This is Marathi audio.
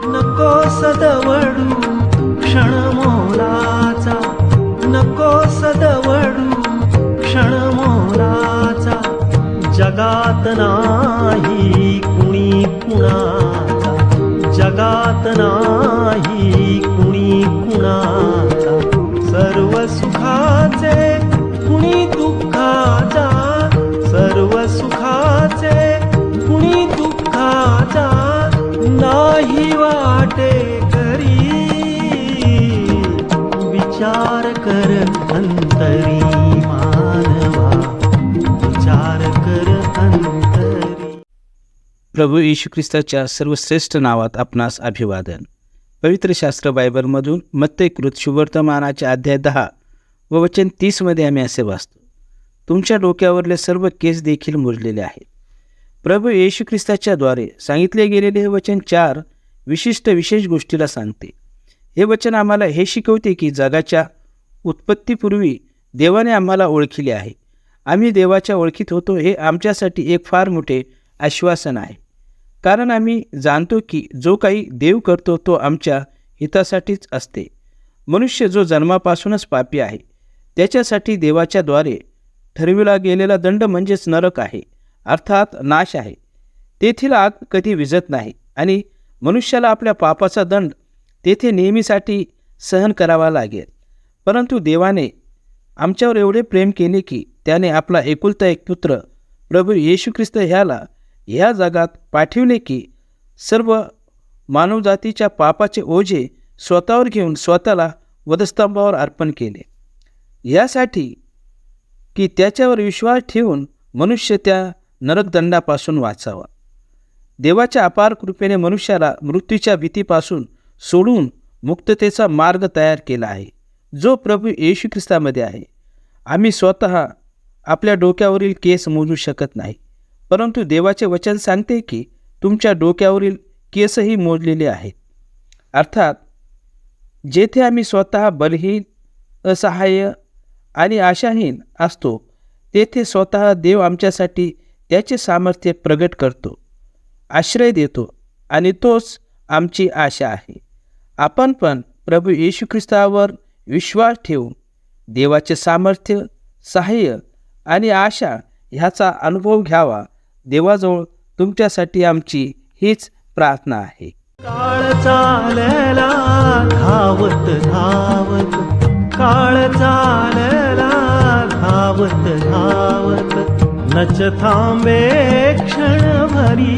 नको सदवडू क्षण मोलाचा, नको सदवडू क्षण मोलाचा, जगात नाही कुणी कुणाचा, जगात नाही कुणी कुणाचा, सर्व सुखाचे कुणी दुःखाचा, सर्व सुखाचे कुणी दुःखाचा, नाही वाटे करी विचार कर अंतरी मानवा, विचार कर अंतरी. प्रभू येशू ख्रिस्ताच्या सर्वश्रेष्ठ नावात आपणास अभिवादन. पवित्र शास्त्र बायबलमधून मत्ती कृत शुभवर्तमानाच्या अध्याय 10 व वचन 30 मध्ये आम्ही असे वाचतो, तुमच्या डोक्यावरले सर्व केस देखील मोजलेले आहेत. प्रभू येशू ख्रिस्ताच्या द्वारे सांगितले गेलेले हे वचन 4 विशेष गोष्टीला सांगते. हे वचन आम्हाला हे शिकवते की जगाच्या उत्पत्तीपूर्वी देवाने आम्हाला ओळखले आहे. आम्ही देवाच्या ओळखीत होतो हे आमच्यासाठी एक फार मोठे आश्वासन आहे. कारण आम्ही जाणतो की जो काही देव करतो तो आमच्या हितासाठीच असते. मनुष्य जो जन्मापासूनच पापी आहे त्याच्यासाठी देवाच्या द्वारे ठरविला गेलेला दंड म्हणजेच नरक आहे, अर्थात नाश आहे. तेथील आग कधी विझत नाही आणि मनुष्याला आपल्या पापाचा दंड तेथे नेहमीसाठी सहन करावा लागेल. परंतु देवाने आमच्यावर एवढे प्रेम केले की त्याने आपला एकुलता एक पुत्र प्रभू येशू ख्रिस्त ह्या जगात पाठविले की सर्व मानवजातीच्या पापाचे ओझे स्वतःवर घेऊन स्वतःला वधस्तंभावर अर्पण केले, यासाठी की त्याच्यावर विश्वास ठेवून मनुष्य त्या नरकदंडापासून वाचावा. देवाच्या अपार कृपेने मनुष्याला मृत्यूच्या भीतीपासून सोडून मुक्ततेचा मार्ग तयार केला आहे, जो प्रभू येशू ख्रिस्तामध्ये आहे. आम्ही स्वतः आपल्या डोक्यावरील केस मोजू शकत नाही, परंतु देवाचे वचन सांगते की तुमच्या डोक्यावरील केसही मोजलेले आहेत. अर्थात जेथे आम्ही स्वतः बलहीन, असहाय्य आणि आशाहीन असतो तेथे स्वतः देव आमच्यासाठी त्याचे सामर्थ्य प्रगट करतो, आश्रय देतो आणि तोच आमची आशा आहे. आपण पण प्रभू येशू ख्रिस्तावर विश्वास ठेवून देवाचे सामर्थ्य, सहाय्य आणि आशा ह्याचा अनुभव घ्यावा. देवाजवळ तुमच्यासाठी आमची हीच प्रार्थना आहे. काळ चालला धावत धावत, काळ चालला धावत धावत, नच थांबे क्षण भरी.